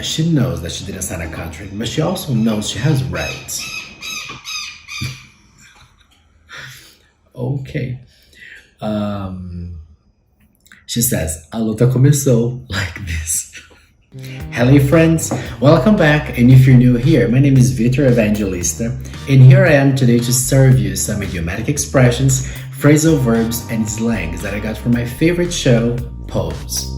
She knows that she didn't sign a contract, but she also knows she has rights. Okay. She says, a luta começou, like this. Hello friends, welcome back, and if you're new here, my name is Victor Evangelista, and here I am today to serve you some idiomatic expressions, phrasal verbs, and slangs that I got from my favorite show, Pose.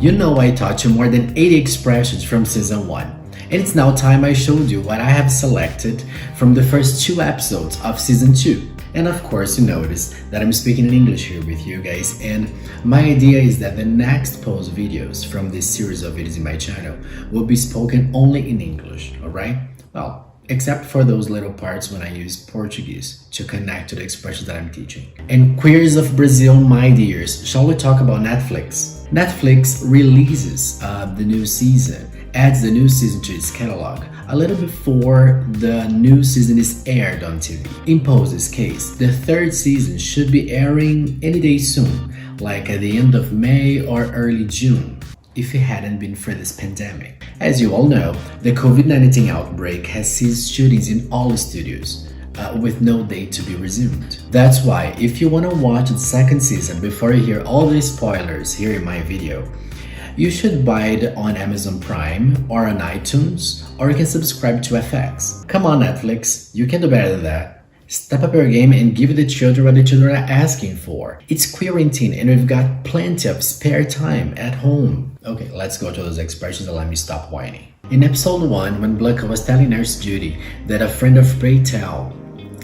You know I taught you more than 80 expressions from season 1, and it's now time I showed you what I have selected from the first 2 episodes of season 2. And of course you notice that I'm speaking in English here with you guys, and my idea is that the next Pose videos from this series of videos in my channel will be spoken only in English, alright? Well, except for those little parts when I use Portuguese to connect to the expressions that I'm teaching. And queers of Brazil, my dears, shall we talk about Netflix? Netflix releases the new season, adds the new season to its catalog a little before the new season is aired on TV. In Pose's case, the 3rd season should be airing any day soon, like at the end of May or early June, if it hadn't been for this pandemic. As you all know, the COVID-19 outbreak has ceased shootings in all studios, with no date to be resumed. That's why, if you want to watch the 2nd season before you hear all the spoilers here in my video, you should buy it on Amazon Prime or on iTunes, or you can subscribe to FX. Come on Netflix, you can do better than that. Step up your game and give the children what the children are asking for. It's quarantine and we've got plenty of spare time at home. Okay, let's go to those expressions and let me stop whining. In episode 1, when Blanca was telling Nurse Judy that a friend of Phrasal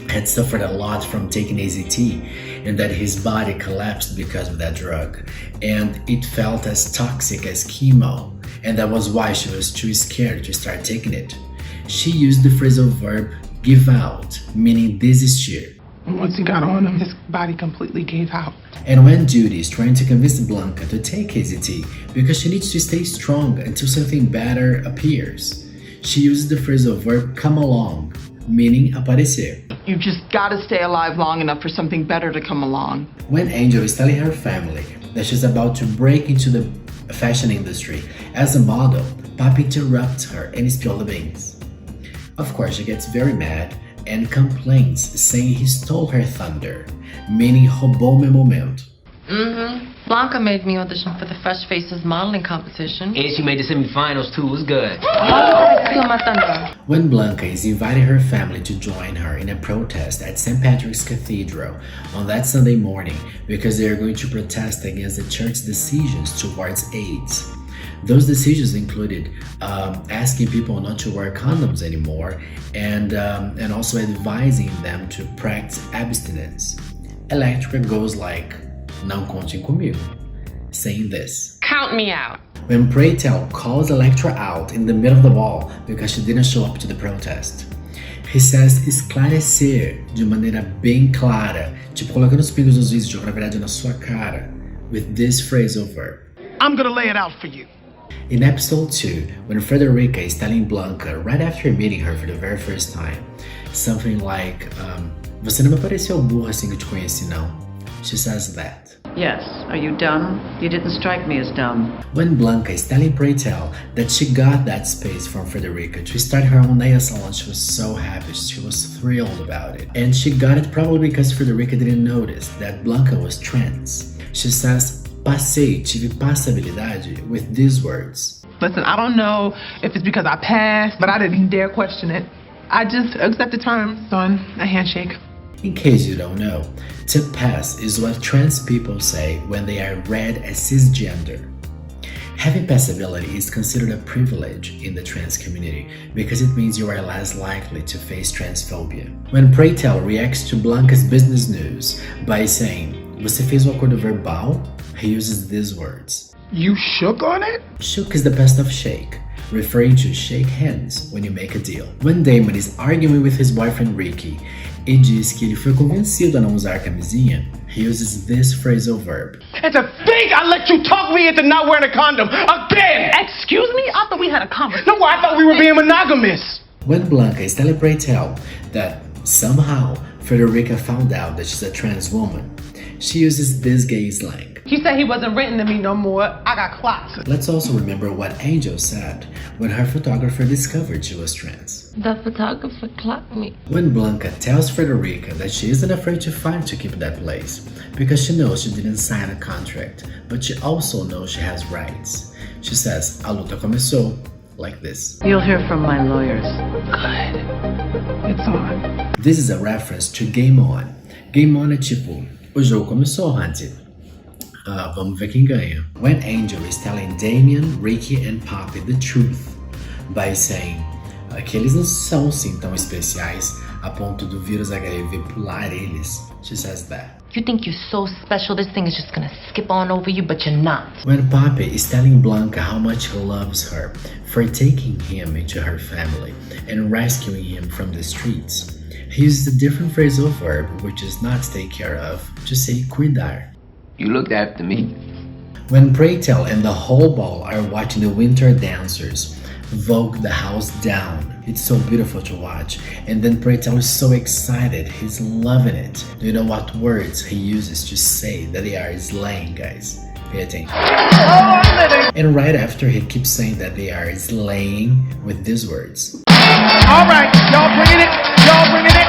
had suffered a lot from taking AZT and that his body collapsed because of that drug, and it felt as toxic as chemo, and that was why she was too scared to start taking it. She used the phrasal verb give out, meaning desistir. Once he got on him, his body completely gave out. And when Judy is trying to convince Blanca to take AZT because she needs to stay strong until something better appears, she uses the phrasal verb come along, meaning aparecer. You just gotta stay alive long enough for something better to come along. When Angel is telling her family that she's about to break into the fashion industry as a model, Papi interrupts her and spills the beans. Of course, she gets very mad and complains, saying he stole her thunder, meaning roubou meu momento. Blanca made me audition for the Fresh Faces modeling competition. And she made the semifinals too, it was good. Steal my thunder. When Blanca is inviting her family to join her in a protest at St. Patrick's Cathedral on that Sunday morning because they are going to protest against the church's decisions towards AIDS. Those decisions included asking people not to wear condoms anymore and also advising them to practice abstinence. Electra goes like, não contem comigo, saying this. Count me out. When Phrasal calls Electra out in the middle of the ball because she didn't show up to the protest, he says esclarecer de maneira bem clara, tipo colocando os pingos nos is, jogando na verdade na sua cara, with this phrasal verb. I'm gonna lay it out for you. In episode 2, when Frederica is telling Blanca right after meeting her for the very first time, something like, você não me pareceu burra assim que eu te conheci não. She says that. Yes, are you dumb? You didn't strike me as dumb. When Blanca is telling Phrasal that she got that space from Frederica to start her own nail salon, she was so happy, she was thrilled about it. And she got it probably because Frederica didn't notice that Blanca was trans. She says, passei, tive passabilidade, with these words. Listen, I don't know if it's because I passed, but I didn't even dare question it. I just accept the terms on a handshake. In case you don't know, to pass is what trans people say when they are read as cisgender. Having passability is considered a privilege in the trans community because it means you are less likely to face transphobia. When Phrasal reacts to Blanca's business news by saying, você fez o acordo verbal? He uses these words. You shook on it? Shook is the past of shake, referring to shake hands when you make a deal. When Damon is arguing with his boyfriend Ricky e diz que ele foi convencido a não usar camisinha, he uses this phrasal verb. And to think I let you talk me into not wearing a condom again! Excuse me? I thought we had a conversation. No, I thought we were being monogamous. When Blanca is telling Phrasal that somehow Frederica found out that she's a trans woman, she uses this gay slang. He said he wasn't renting to me no more. I got clocked. Let's also remember what Angel said when her photographer discovered she was trans. The photographer clocked me. When Blanca tells Frederica that she isn't afraid to fight to keep that place because she knows she didn't sign a contract, but she also knows she has rights. She says, "A luta começou," like this. You'll hear from my lawyers. Good. It's on. This is a reference to Game On. Game On é tipo, o jogo começou, Hunty. Vamos ver quem ganha. When Angel is telling Damien, Ricky and Poppy the truth by saying que eles não são assim tão especiais a ponto do vírus HIV pular eles, she says that. You think you're so special, this thing is just gonna skip on over you, but you're not. When Poppy is telling Blanca how much he loves her for taking him into her family and rescuing him from the streets, he uses a different phrasal verb, which is not take care of, to say cuidar. You looked after me. When Pray Tell and the whole ball are watching the winter dancers vogue the house down, it's so beautiful to watch. And then Pray Tell is so excited, he's loving it. Do you know what words he uses to say that they are slaying, guys? Pay attention. And right after, he keeps saying that they are slaying with these words. All right, y'all bringing it. Y'all bringing it.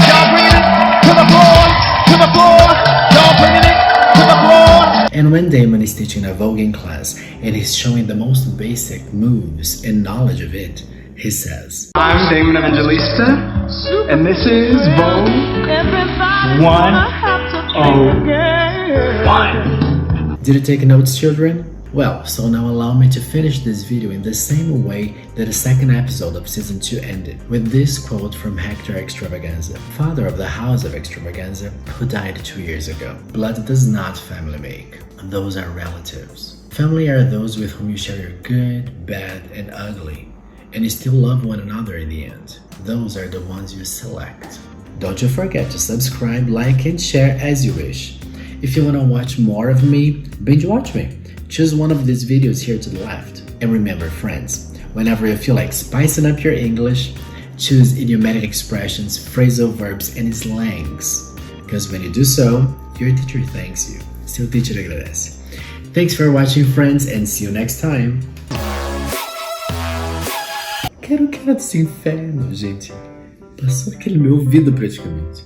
Y'all bringing it to the floor. To the floor. Y'all bringing it to the floor. And when Damon is teaching a voguing class and he's showing the most basic moves and knowledge of it, he says, I'm Damon Evangelista, and this is Vogue 101. Did you take notes, children? Well, so now allow me to finish this video in the same way that the second episode of season 2 ended, with this quote from Hector Extravaganza, father of the House of Extravaganza, who died 2 years ago. Blood does not family make. Those are relatives. Family are those with whom you share your good, bad, and ugly, and you still love one another in the end. Those are the ones you select. Don't you forget to subscribe, like, and share as you wish. If you want to watch more of me, binge watch me. Choose one of these videos here to the left. And remember, friends, whenever you feel like spicing up your English, choose idiomatic expressions, phrasal verbs, and slangs. Because when you do so, your teacher thanks you. Seu Teacher Agradece. Thanks for watching, friends, and see you next time. Quero desse inferno, gente. Passou aquele meu ouvido praticamente.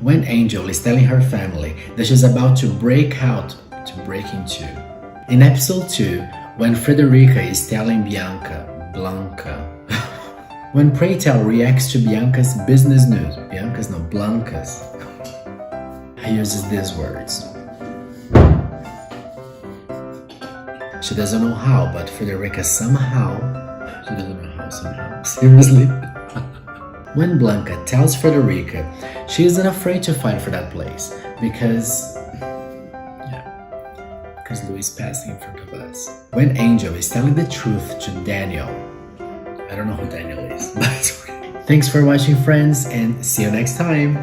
When Angel is telling her family that she's about to break out to break into. In episode 2, when Frederica is telling Blanca, when Pray Tell reacts to Bianca's business news, Blanca's, he uses these words. She doesn't know how, but Frederica somehow, seriously. When Blanca tells Frederica she isn't afraid to fight for that place because Louis is passing in front of us. When Angel is telling the truth to Daniel, I don't know who Daniel is, but thanks for watching, friends, and see you next time.